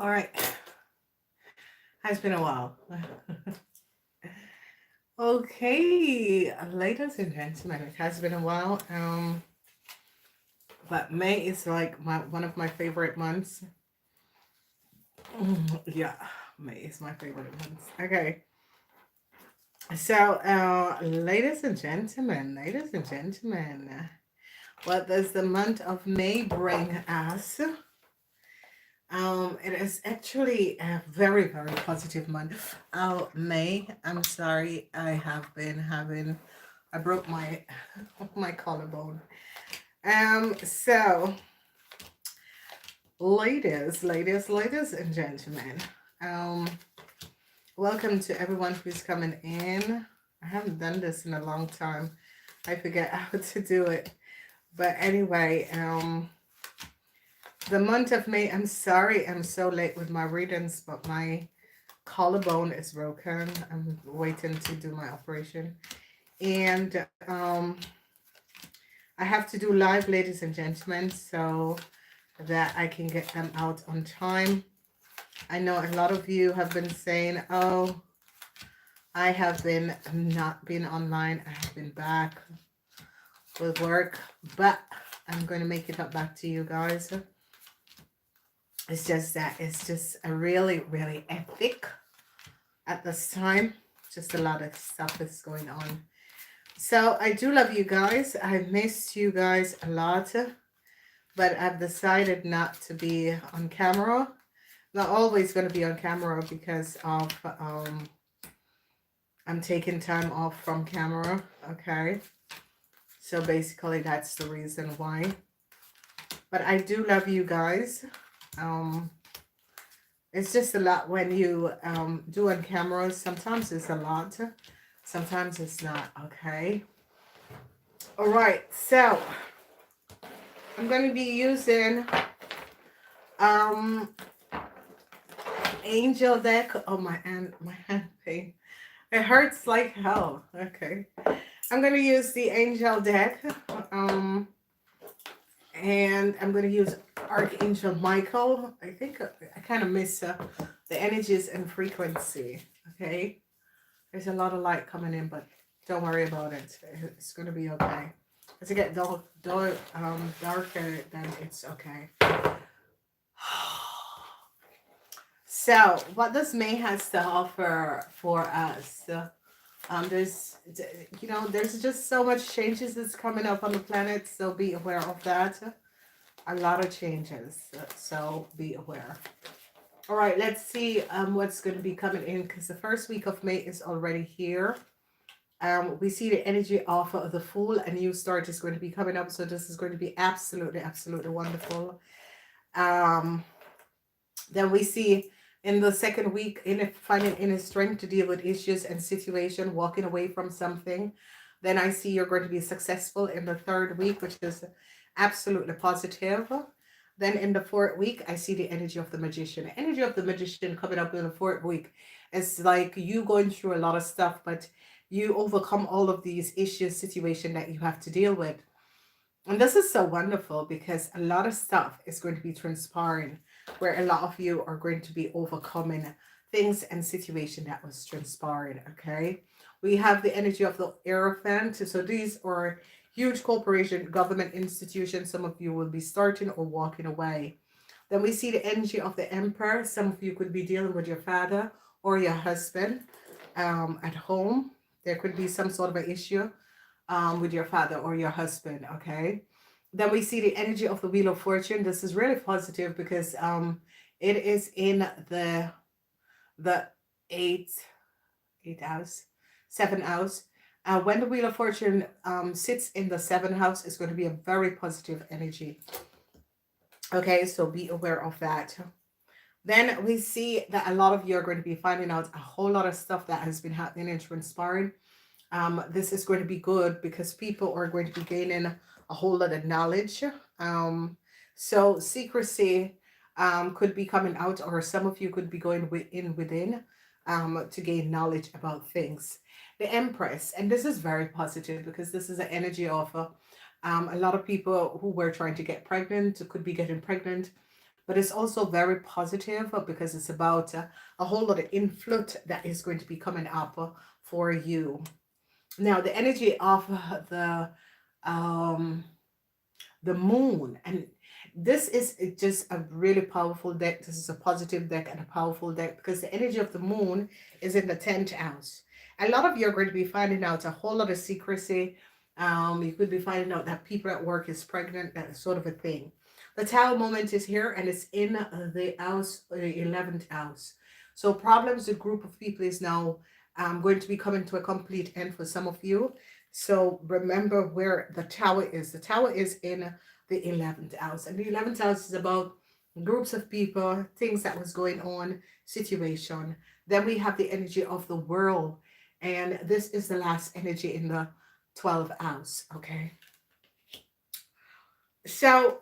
All right. Has been a while. Okay, ladies and gentlemen, it has been a while. But May is like my one of my favorite months. Yeah, May is my favorite month. Okay. So, ladies and gentlemen, what does the month of May bring us? It is actually a very, very positive month. Oh, May, I'm sorry, I broke my my collarbone. So, ladies and gentlemen, um, welcome to everyone who's coming in. I haven't done this in a long time. I forget how to do it. But anyway, the month of May, I'm sorry I'm so late with my readings, but my collarbone is broken. I'm waiting to do my operation. And I have to do live, ladies and gentlemen, so that I can get them out on time. I know a lot of you have been saying, oh, I have been not been online. I have been back with work, but I'm going to make it up back to you guys. It's just that it's just a really, really epic at this time. Just a lot of stuff is going on. So I do love you guys. I missed you guys a lot, but I've decided not to be on camera. Not always going to be on camera because of I'm taking time off from camera. Okay, so basically that's the reason why. But I do love you guys. Um, it's just a lot when you do on cameras. Sometimes it's a lot. Sometimes it's not. Okay. All right. So I'm going to be using um angel deck. Oh, my hand pain. It hurts like hell. Okay. I'm going to use the angel deck. Um and I'm going to use Archangel Michael. I think I kind of miss the energies and frequency. Okay. There's a lot of light coming in, but don't worry about it. It's going to be okay. As it gets darker, then it's okay. So, what does May has to offer for us? There's, there's just so much changes that's coming up on the planet, so be aware of that. A lot of changes, so be aware. All right, let's see what's going to be coming in because the first week of May is already here. We see the energy of the Fool. A new start is going to be coming up, so this is going to be absolutely, absolutely wonderful. Um, then we see in the second week, finding inner strength to deal with issues and situation, walking away from something. Then I see you're going to be successful in the third week, which is absolutely positive. Then in the fourth week, I see the energy of the magician. The energy of the magician coming up in the fourth week is like you going through a lot of stuff, but you overcome all of these issues, situation that you have to deal with. And this is so wonderful because a lot of stuff is going to be transpiring where a lot of you are going to be overcoming things and situation that was transpiring. Okay. We have the energy of the Hierophant. So these are huge corporation, government institutions. Some of you will be starting or walking away. Then we see the energy of the Emperor. Some of you could be dealing with your father or your husband at home. There could be some sort of an issue with your father or your husband. Okay. Then we see the energy of the Wheel of Fortune. This is really positive because it is in the eighth house, seventh house. When the Wheel of Fortune sits in the seventh house, it's going to be a very positive energy. Okay, so be aware of that. Then we see that a lot of you are going to be finding out a whole lot of stuff that has been happening and transpiring. This is going to be good because people are going to be gaining a whole lot of knowledge. So secrecy could be coming out, or some of you could be going within to gain knowledge about things. The Empress, and this is very positive because this is an energy of a lot of people who were trying to get pregnant could be getting pregnant. but it's also very positive because it's about a whole lot of influence that is going to be coming up for you. Now, the energy of um, the moon, and this is just a really powerful deck. This is a positive deck and a powerful deck because the energy of the moon is in the 10th house. A lot of you are going to be finding out a whole lot of secrecy. You could be finding out that people at work is pregnant, that sort of a thing. The tower moment is here and it's in the house, the 11th house. So problems with group of people is now going to be coming to a complete end for some of you. So remember where the tower is. The tower is in the 11th house. And the 11th house is about groups of people, things that was going on, situation. Then we have the energy of the world. And this is the last energy in the 12th house. Okay. So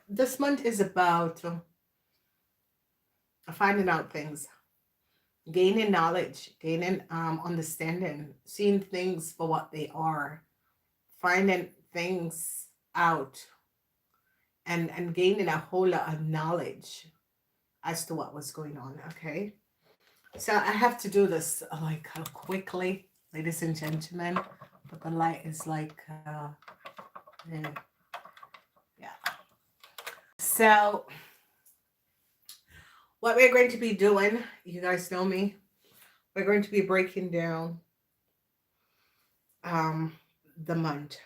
this month is about finding out things, gaining knowledge, gaining understanding, seeing things for what they are, finding things out, and gaining a whole lot of knowledge as to what was going on. Okay, so I have to do this like quickly, ladies and gentlemen, but the light is like yeah. Yeah. So what we're going to be doing, you guys know me, we're going to be breaking down um the month.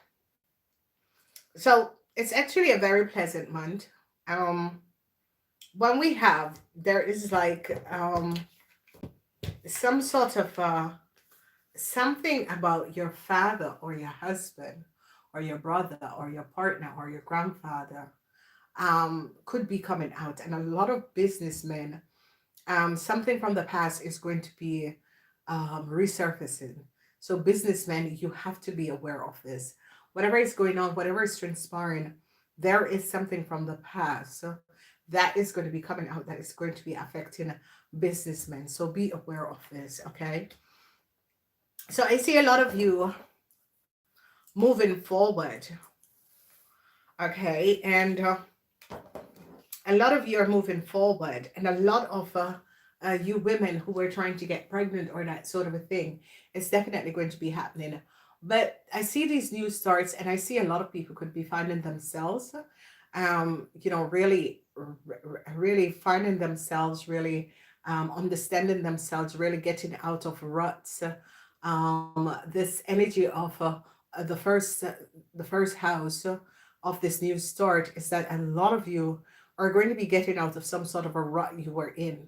So it's actually a very pleasant month. Um when we have, there is like some sort of something about your father or your husband or your brother or your partner or your grandfather could be coming out, and a lot of businessmen, something from the past is going to be resurfacing. So businessmen, you have to be aware of this. Whatever is going on, whatever is transpiring, there is something from the past that is going to be coming out that is going to be affecting businessmen. So be aware of this, okay? So I see a lot of you moving forward, okay? And a lot of you are moving forward, and a lot of you women who were trying to get pregnant or that sort of a thing, it's definitely going to be happening. But I see these new starts, and I see a lot of people could be finding themselves, really, really finding themselves, really understanding themselves, really getting out of ruts. This energy of the first, the first house of this new start is that a lot of you are going to be getting out of some sort of a rut you were in.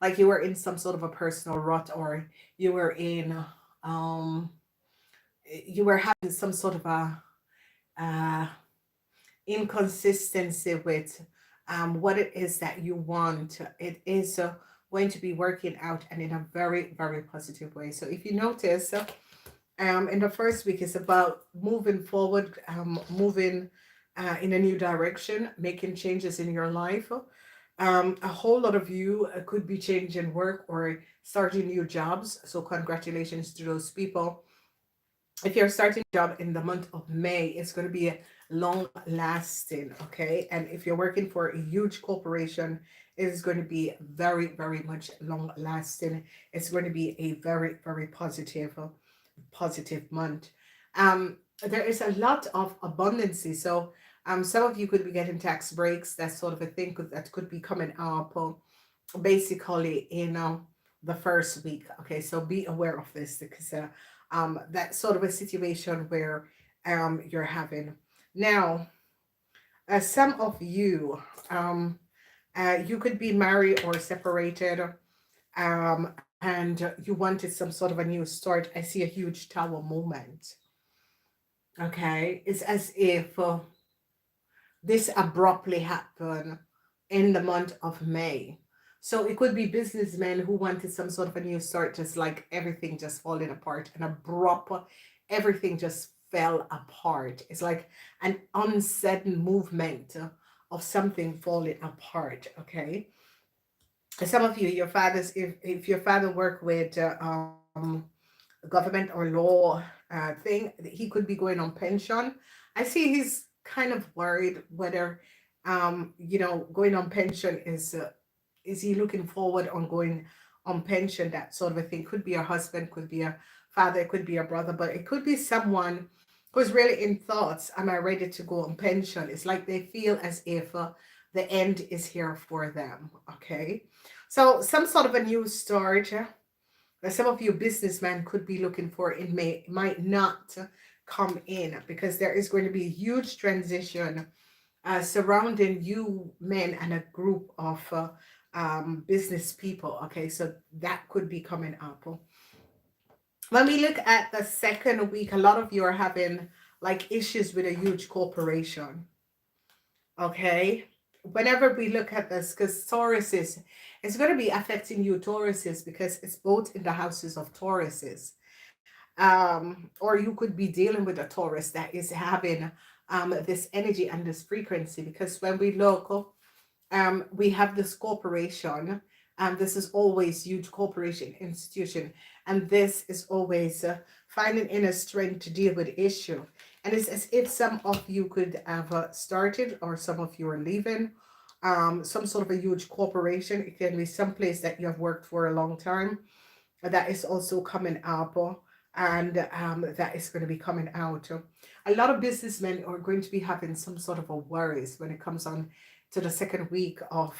Like you were in some sort of a personal rut, or you were in um you were having some sort of a uh inconsistency with what it is that you want. It is going to be working out, and in a very, very positive way. So if you notice, in the first week is about moving forward, moving in a new direction, making changes in your life. A whole lot of you could be changing work or starting new jobs. So congratulations to those people. If you're starting a job in the month of May, it's going to be long lasting, okay? And if you're working for a huge corporation, it is going to be very, very much long lasting. It's going to be a very, very positive month. There is a lot of abundance. So some of you could be getting tax breaks, that sort of a thing that could be coming up basically in the first week. Okay, so be aware of this because that's sort of a situation where you're having. Now, some of you, you could be married or separated, and you wanted some sort of a new start. I see a huge tower moment. Okay, it's as if this abruptly happened in the month of May. So it could be businessmen who wanted some sort of a new start, just like everything just falling apart, and abrupt, everything just fell apart. It's like an uncertain movement of something falling apart. Okay. Some of you, your fathers, if your father worked with government or law thing, he could be going on pension. I see he's kind of worried whether, going on pension is he looking forward on going on pension, that sort of a thing. Could be a husband, could be a father, could be a brother, but it could be someone who's really in thoughts, am I ready to go on pension? It's like they feel as if the end is here for them. Okay, so some sort of a new start that some of you businessmen could be looking for, it might not come in, because there is going to be a huge transition surrounding you men and a group of business people. Okay, so that could be coming up. When we look at the second week, a lot of you are having like issues with a huge corporation. Okay, whenever we look at this, because Taurus is, it's going to be affecting you, Tauruses, because it's both in the houses of Tauruses. Or you could be dealing with a Taurus that is having this energy and this frequency, because when we look, we have this corporation, and this is always huge corporation institution, and this is always finding inner strength to deal with issue. And it's as if some of you could have started, or some of you are leaving some sort of a huge corporation. It can be some place that you have worked for a long time that is also coming up, and that is going to be coming out. A lot of businessmen are going to be having some sort of a worries when it comes on to the second week of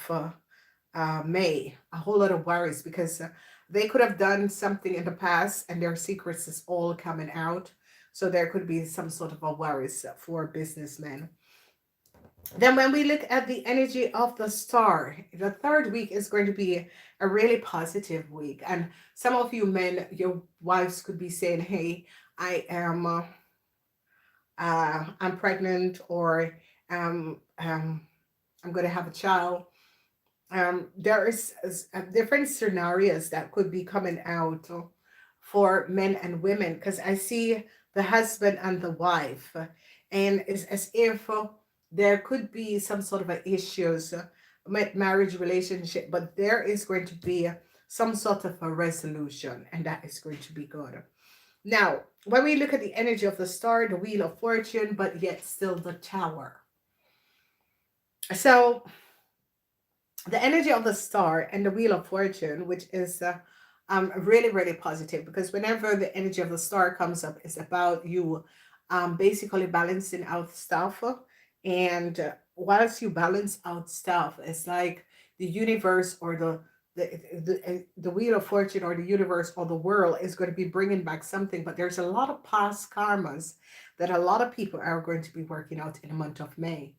May. A whole lot of worries, because they could have done something in the past and their secrets is all coming out. So there could be some sort of a worries for businessmen. Then when we look at the energy of the star, the third week is going to be a really positive week. And some of you men, your wives could be saying, hey, I am I'm pregnant, or I'm going to have a child. There is different scenarios that could be coming out for men and women, because I see the husband and the wife, and it's as if there could be some sort of a issues with marriage relationship, but there is going to be some sort of a resolution, and that is going to be good. Now, when we look at the energy of the star, the wheel of fortune, but yet still the tower. So the energy of the star and the wheel of fortune, which is really, really positive, because whenever the energy of the star comes up, it's about you basically balancing out stuff. And whilst you balance out stuff, it's like the universe, or the wheel of fortune, or the universe, or the world is going to be bringing back something. But there's a lot of past karmas that a lot of people are going to be working out in the month of May.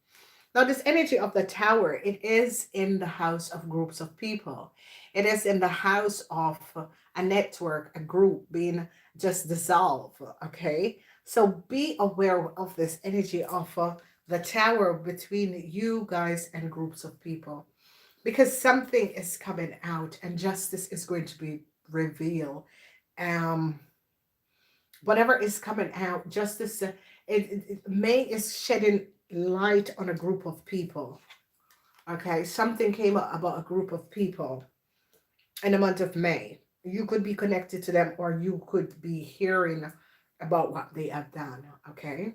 Now, this energy of the tower, it is in the house of groups of people. It is in the house of a network, a group being just dissolved. Okay. So be aware of this energy of the tower between you guys and groups of people, because something is coming out and justice is going to be revealed. Um, Whatever is coming out, justice, May is shedding light on a group of people. Okay, something came up about a group of people in the month of May. You could be connected to them, or you could be hearing about what they have done. Okay.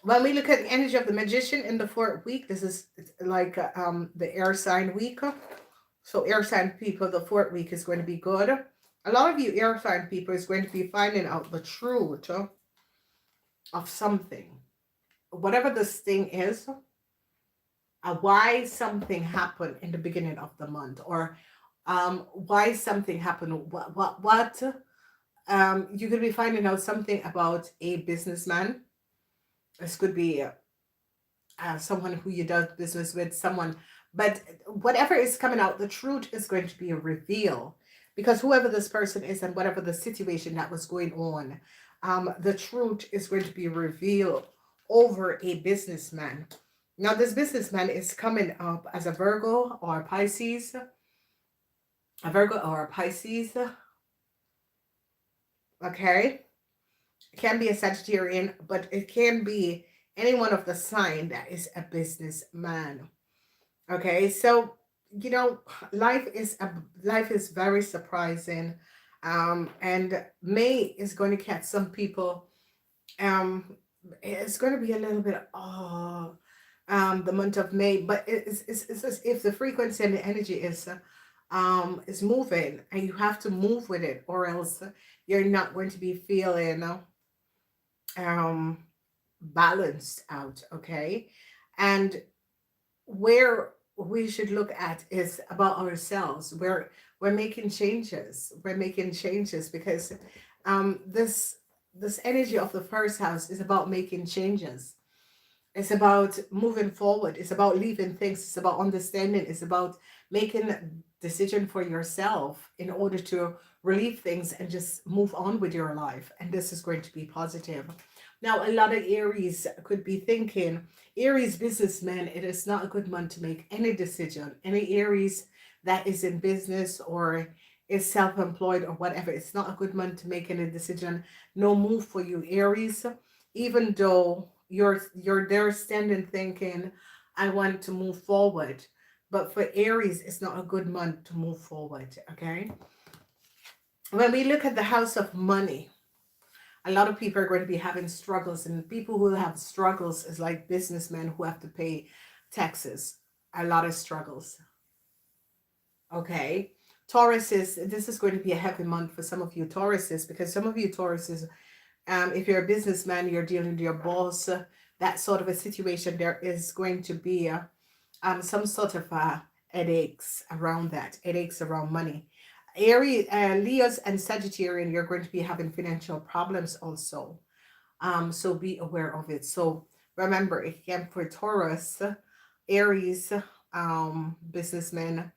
When we look at the energy of the magician in the fourth week, this is like the air sign week. So air sign people, the fourth week is going to be good. A lot of you air sign people is going to be finding out the truth of something. Whatever this thing is, why something happened in the beginning of the month, or why something happened, what you could be finding out something about a businessman. This could be someone who you do business with, someone, but whatever is coming out, the truth is going to be a reveal, because whoever this person is and whatever the situation that was going on, the truth is going to be revealed over a businessman. Now, this businessman is coming up as a Virgo or a Pisces, a Virgo or a Pisces. Okay, it can be a Sagittarian, but it can be any one of the sign that is a businessman. Okay, so you know, life is very surprising, and May is going to catch some people. it's going to be a little bit the month of May, but it's as if the frequency and the energy is moving, and you have to move with it, or else you're not going to be feeling um balanced out. Okay. And where we should look at is about ourselves. We're making changes. We're making changes because this energy of the first house is about making changes. It's about moving forward. It's about leaving things. It's about understanding. It's about making a decision for yourself in order to relieve things and just move on with your life. And this is going to be positive. Now, a lot of Aries could be thinking, Aries businessmen, it is not a good month to make any decision. Any Aries that is in business or is self-employed or whatever, it's not a good month to make any decision. No move for you, Aries, even though you're there standing thinking, I want to move forward. But for Aries, it's not a good month to move forward. Okay. When we look at the house of money, a lot of people are going to be having struggles, and people who have struggles is like businessmen who have to pay taxes. A lot of struggles. Okay. Tauruses, this is going to be a heavy month for some of you Tauruses, because some of you Tauruses, if you're a businessman, you're dealing with your boss, that sort of a situation, there is going to be some sort of headaches around that, headaches around money. Aries, Leos and Sagittarian, you're going to be having financial problems also. So be aware of it. So remember, again, for Taurus, Aries, businessmen,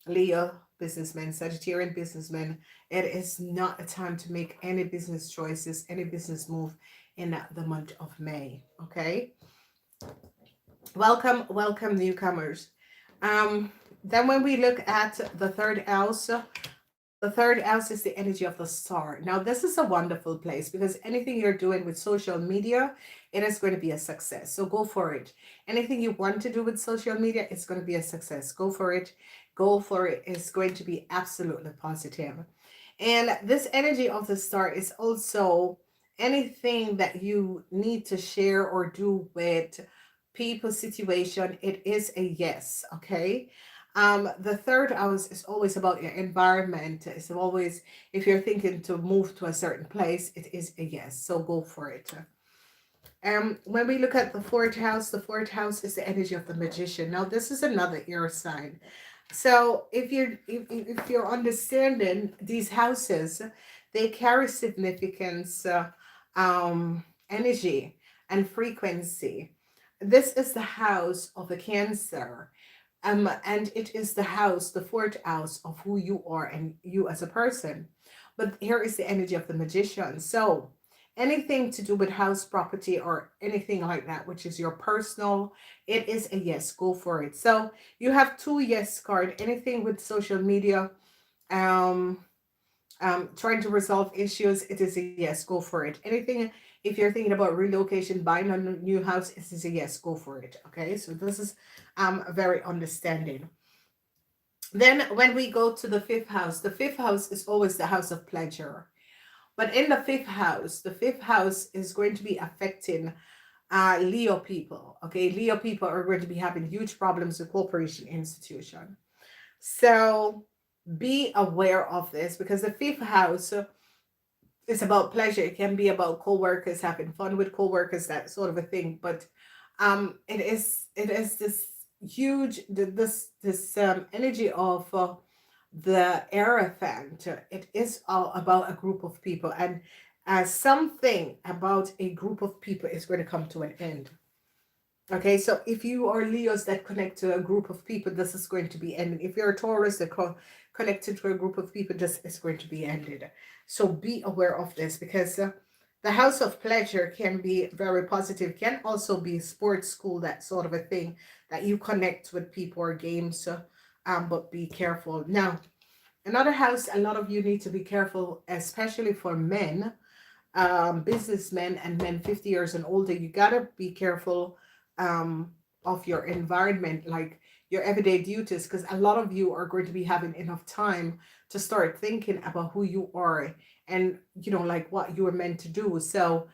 Leo, businessmen, Sagittarian businessmen, it is not a time to make any business choices, any business move in the month of May. Okay. Welcome, welcome, newcomers. Then when we look at the third house, the third house is the energy of the star. Now, this is a wonderful place because anything you're doing with social media, it is going to be a success. So go for it. Anything you want to do with social media, it's going to be a success. Go for it. Go for it. It's going to be absolutely positive. And this energy of the star is also anything that you need to share or do with people, situation. It is a yes. Okay. The third house is always about your environment. It's always, if you're thinking to move to a certain place, it is a yes. So go for it. When we look at the fourth house is the energy of the magician. Now, this is another air sign. So if you're understanding these houses, they carry significance, energy, and frequency. This is the house of the Cancer, and it is the house, the fourth house of who you are and you as a person. But here is the energy of the magician. So anything to do with house property or anything like that, which is your personal, it is a yes, go for it. So you have two yes card. Anything with social media, um, trying to resolve issues, it is a yes, go for it. Anything, if you're thinking about relocation, buying a new house, it is a yes, go for it. Okay, so this is very understanding. Then when we go to the fifth house is always the house of pleasure. But in the fifth house is going to be affecting Leo people. Okay, Leo people are going to be having huge problems with corporation institution. So be aware of this because the fifth house is about pleasure. It can be about co-workers having fun with co-workers, that sort of a thing. But it is this huge this energy of the Hierophant. It is all about a group of people, and something about a group of people is going to come to an end. Okay, so if you are Leos that connect to a group of people, this is going to be ending. If you're a Taurus that connected to a group of people, this is going to be ended. So be aware of this because the house of pleasure can be very positive, can also be sports school, that sort of a thing that you connect with people or games. But be careful. Now, another house, a lot of you need to be careful, especially for men, businessmen and men 50 years and older. You gotta be careful of your environment, like your everyday duties, because a lot of you are going to be having enough time to start thinking about who you are and like what you are meant to do. So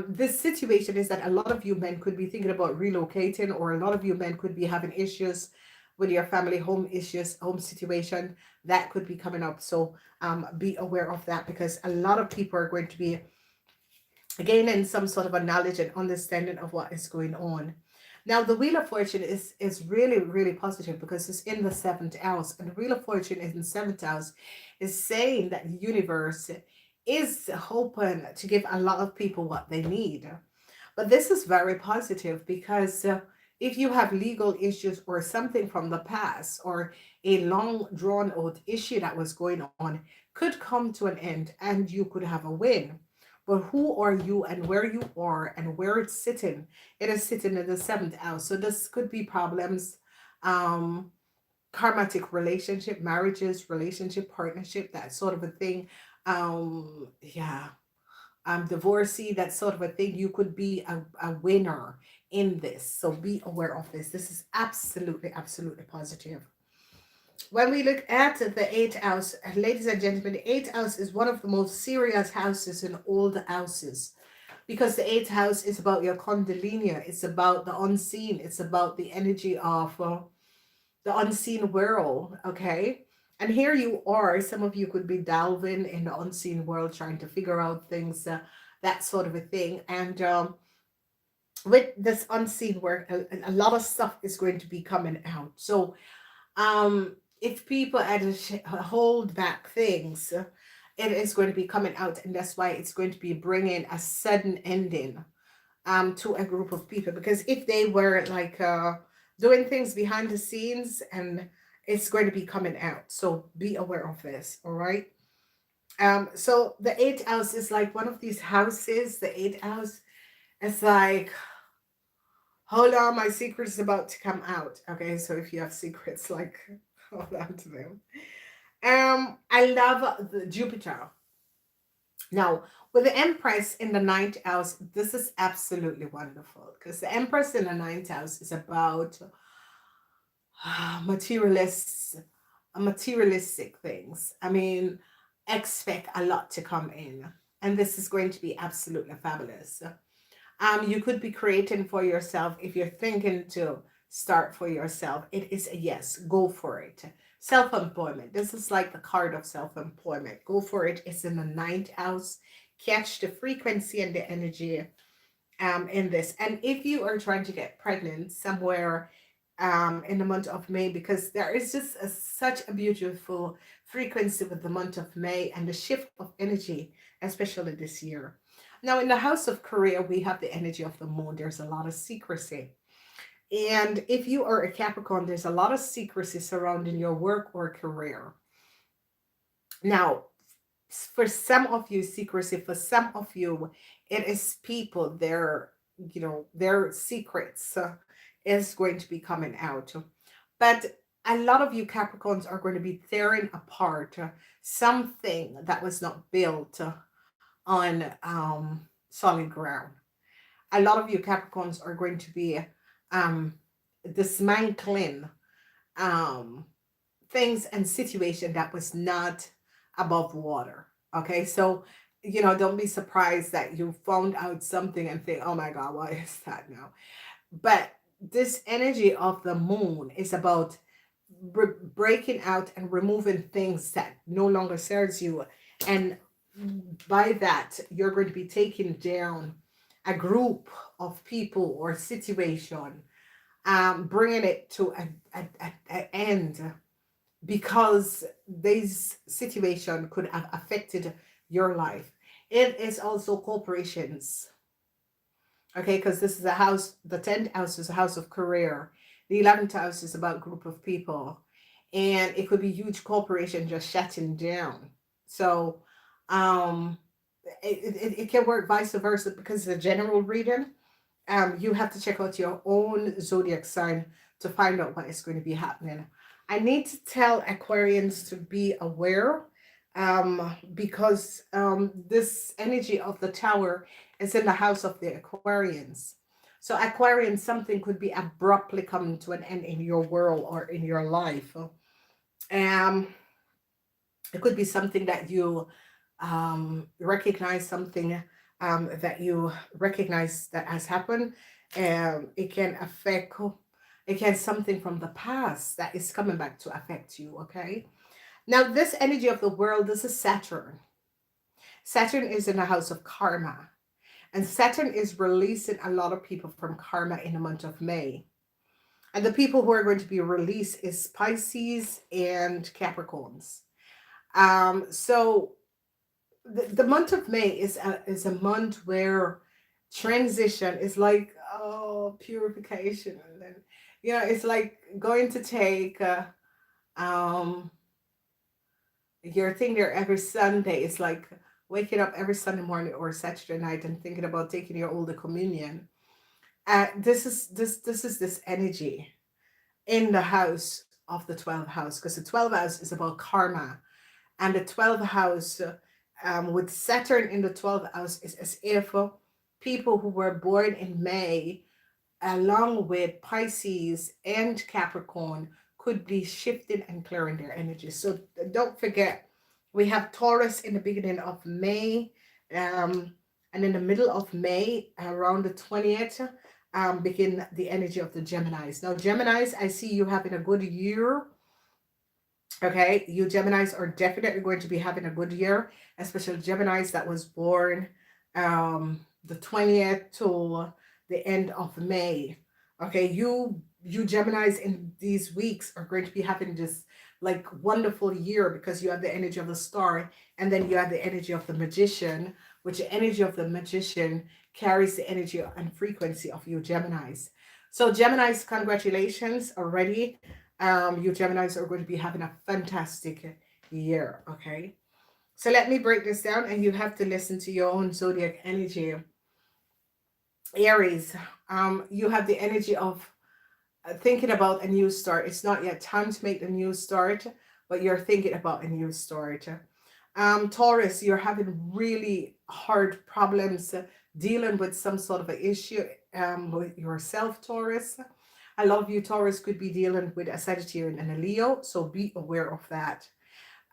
This situation is that a lot of you men could be thinking about relocating, or a lot of you men could be having issues with your family, home issues, home situation that could be coming up. So be aware of that, because a lot of people are going to be gaining some sort of a knowledge and understanding of what is going on. Now, the Wheel of Fortune is really, really positive because it's in the seventh house, and the Wheel of Fortune in the seventh house is saying that the universe is hoping to give a lot of people what they need. But this is very positive because if you have legal issues or something from the past, or a long drawn out issue that was going on, could come to an end and you could have a win. But who are you and where you are and where it's sitting? It is sitting in the seventh house. So this could be problems, um, karmatic relationship, marriages, relationship, partnership, that sort of a thing. Yeah, divorcee, that sort of a thing. You could be a winner in this. So be aware of this. This is absolutely, absolutely positive. When we look at the eighth house, ladies and gentlemen, the eighth house is one of the most serious houses in all the houses, because the eighth house is about your kundalini, it's about the unseen, it's about the energy of the unseen world, okay? And here you are, some of you could be delving in the unseen world, trying to figure out things, that sort of a thing. And with this unseen work, a lot of stuff is going to be coming out. So if people had to hold back things, it is going to be coming out, and that's why it's going to be bringing a sudden ending to a group of people, because if they were like doing things behind the scenes, and it's going to be coming out. So be aware of this, all right? So the eighth house is like one of these houses. The eighth house is like, hold on, my secret is about to come out. Okay, so if you have secrets, like, hold on to them. I love the Jupiter. Now, with the Empress in the ninth house, this is absolutely wonderful, because the Empress in the ninth house is about materialists, materialistic things. I mean, expect a lot to come in, and this is going to be absolutely fabulous. You could be creating for yourself. If you're thinking to start for yourself, it is a yes, go for it. Self-employment, this is like the card of self-employment. Go for it. It's in the ninth house. Catch the frequency and the energy in this. And if you are trying to get pregnant somewhere in the month of May, because there is just such a beautiful frequency with the month of May and the shift of energy, especially this year. Now, in the house of career, we have the energy of the moon. There's a lot of secrecy. And if you are a Capricorn, there's a lot of secrecy surrounding your work or career. Now, for some of you, secrecy, for some of you, it is people, their secrets is going to be coming out. But a lot of you Capricorns are going to be tearing apart something that was not built on solid ground. A lot of you Capricorns are going to be um, dismantling um, things and situation that was not above water. Okay, so don't be surprised that you found out something and think, oh my God, what is that now? But this energy of the moon is about breaking out and removing things that no longer serves you, and by that you're going to be taking down a group of people or situation, bringing it to a end, because this situation could have affected your life. It is also corporations, okay, because this is a house, the 10th house is a house of career, the 11th house is about group of people, and it could be huge corporation just shutting down. So um it can work vice versa, because the general reading, you have to check out your own zodiac sign to find out what is going to be happening. I need to tell Aquarians to be aware, because this energy of the tower is in the house of the Aquarians. So, Aquarians, something could be abruptly coming to an end in your world or in your life. Um, it could be something that you recognize something that you recognize that has happened. It can affect, it can something from the past that is coming back to affect you. Okay. Now, this energy of the world, this is Saturn. Saturn is in the house of karma. And Saturn is releasing a lot of people from karma in the month of May. And the people who are going to be released is Pisces and Capricorns. So the month of May is a month where transition is like, oh, purification, and then it's like going to take um your thing there every Sunday. It's like waking up every Sunday morning or Saturday night and thinking about taking your Holy Communion. This is this energy in the house of the 12th house, because the 12th house is about karma, and the 12th house, with Saturn in the 12th house, is as if people who were born in May, along with Pisces and Capricorn, could be shifting and clearing their energy. So don't forget, we have Taurus in the beginning of May, and in the middle of May, around the 20th, begin the energy of the Geminis. Now, Geminis, I see you having a good year. Okay, you Geminis are definitely going to be having a good year, especially Geminis that was born the 20th to the end of May. Okay, you Geminis in these weeks are going to be having this like wonderful year, because you have the energy of the star, and then you have the energy of the magician, which the energy of the magician carries the energy and frequency of you Geminis. So Geminis, congratulations already. You Geminis are going to be having a fantastic year. Okay. So let me break this down, and you have to listen to your own zodiac energy. Aries, you have the energy of thinking about a new start. It's not yet time to make the new start, but you're thinking about a new start. Taurus, you're having really hard problems dealing with some sort of an issue with yourself, Taurus. A lot of you Taurus could be dealing with a Sagittarius and a Leo, so be aware of that.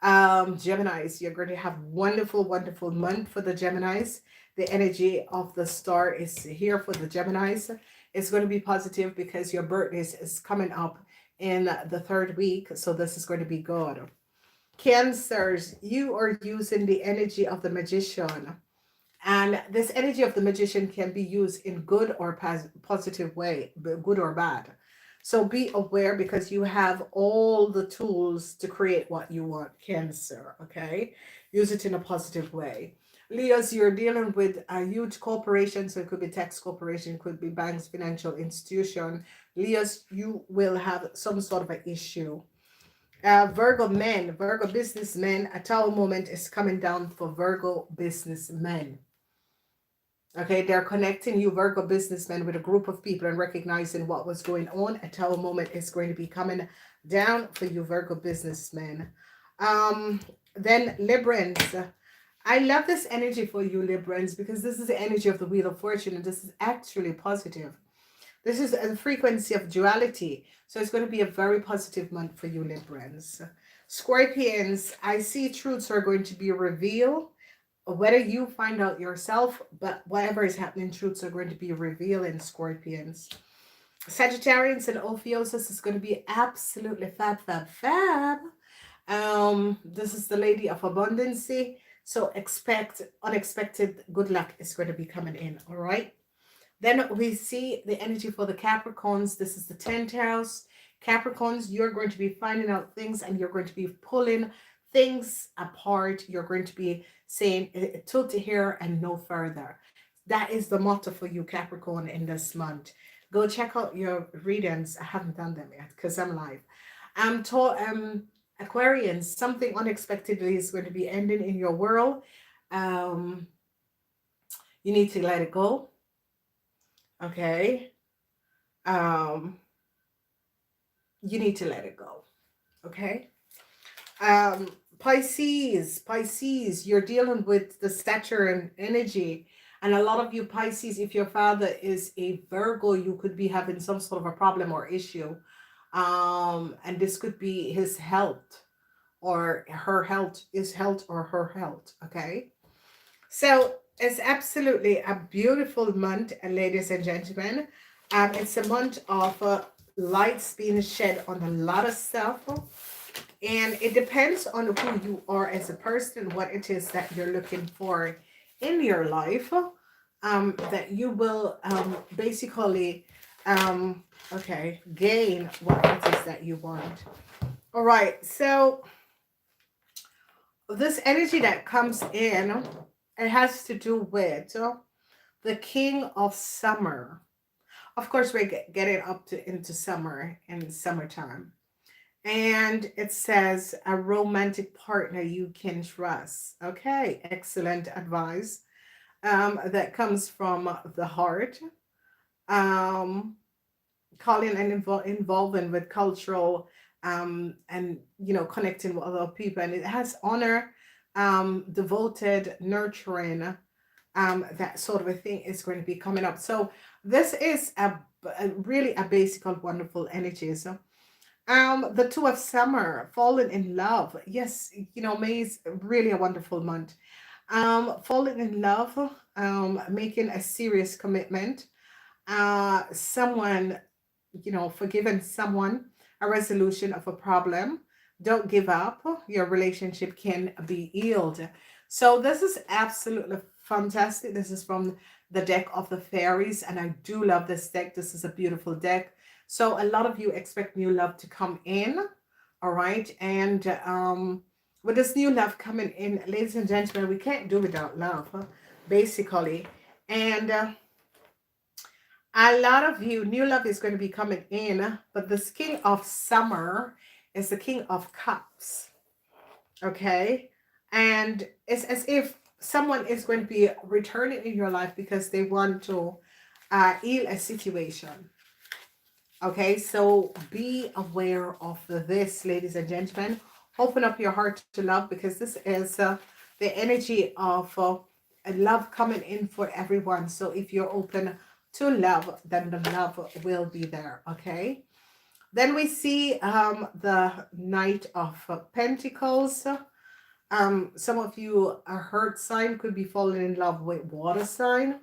Geminis, you're going to have wonderful, wonderful month for the Geminis. The energy of the star is here for the Geminis. It's going to be positive because your birthday is coming up in the third week, so this is going to be good. Cancers, you are using the energy of the magician. And this energy of the magician can be used in good or positive way, good or bad. So be aware, because you have all the tools to create what you want, Cancer. Okay, use it in a positive way. Leos, you're dealing with a huge corporation, so it could be tax corporation, it could be banks, financial institution. Leos, you will have some sort of an issue. Virgo men, Virgo businessmen, a tower moment is coming down for Virgo businessmen. Okay, they're connecting you, Virgo businessmen, with a group of people and recognizing what was going on. A tower moment is going to be coming down for you, Virgo businessmen. Then Librans. I love this energy for you, Librans, because this is the energy of the Wheel of Fortune, and this is actually positive. This is a frequency of duality. So it's going to be a very positive month for you, Librans. Scorpions, I see truths are going to be revealed, whether you find out yourself, but whatever is happening, truths are going to be revealed in Scorpions. Sagittarians and Ophiuchus is going to be absolutely fab, fab, fab. This is the lady of abundancy, so expect unexpected good luck is going to be coming in. All right. Then we see the energy for the Capricorns. This is the 10th house. Capricorns, you're going to be finding out things, and you're going to be pulling things apart. You're going to be saying till to here and no further. That is the motto for you, Capricorn, in this month. Go check out your readings. I haven't done them yet because I'm live. Aquarians, something unexpectedly is going to be ending in your world. You need to let it go. Okay. You need to let it go. Okay. Pisces, you're dealing with the Saturn energy. And a lot of you Pisces, if your father is a Virgo, you could be having some sort of a problem or issue. And this could be his health or her health, his health or her health. Okay. So It's absolutely a beautiful month, ladies and gentlemen. It's a month of lights being shed on a lot of stuff. And it depends on who you are as a person, what it is that you're looking for in your life, that you will basically, okay, gain what it is that you want. All right, so this energy that comes in, it has to do with the king of summer. Of course, we're getting up to into summer and summertime. And it says a romantic partner you can trust. Okay, excellent advice. That comes from the heart. Um, calling and involving with cultural and connecting with other people, and it has honor, devoted, nurturing, that sort of a thing is going to be coming up. So this is a really a basic and wonderful energy. So the two of summer, falling in love. Yes, May is really a wonderful month. Falling in love, making a serious commitment, someone, forgiving someone, a resolution of a problem. Don't give up. Your relationship can be healed. So this is absolutely fantastic. This is from the deck of the fairies, and I do love this deck. This is a beautiful deck. So a lot of you expect new love to come in. All right. And with this new love coming in, ladies and gentlemen, we can't do without love, basically. And a lot of you, new love is going to be coming in, but this king of summer is the king of cups. Okay. And it's as if someone is going to be returning in your life because they want to heal a situation. Okay, so be aware of this, ladies and gentlemen. Open up your heart to love, because this is the energy of love coming in for everyone. So if you're open to love, then the love will be there. Okay. Then we see the Knight of Pentacles. Some of you, a heart sign, could be falling in love with water sign.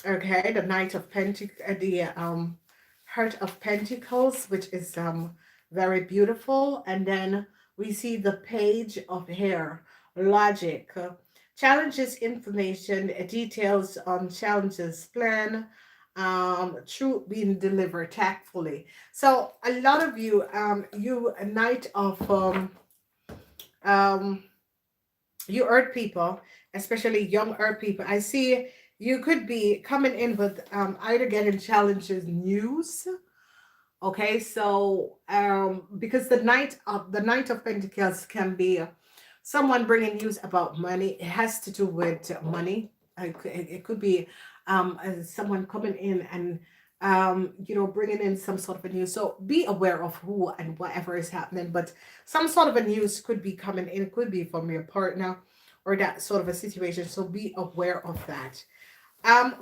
Okay, the Knight of Pentacles, the Heart of Pentacles, which is very beautiful. And then we see the Page of Hair, logic, challenges, information, details on challenges, plan, truth being delivered tactfully. So a lot of you, you a Knight of um you earth people, especially young earth people, I see you could be coming in with either getting challenges news. Okay, so because the Knight of Pentacles can be someone bringing news about money. It has to do with money. It could be someone coming in and bringing in some sort of a news. So be aware of who and whatever is happening. But some sort of a news could be coming in. It could be from your partner or that sort of a situation. So be aware of that.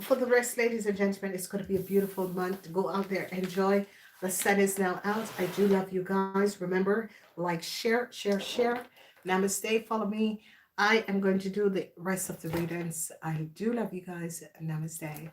For the rest, ladies and gentlemen, it's going to be a beautiful month. Go out there, enjoy. The sun is now out. I do love you guys. Remember, like, share, share, share. Namaste. Follow me. I am going to do the rest of the readings. I do love you guys. Namaste.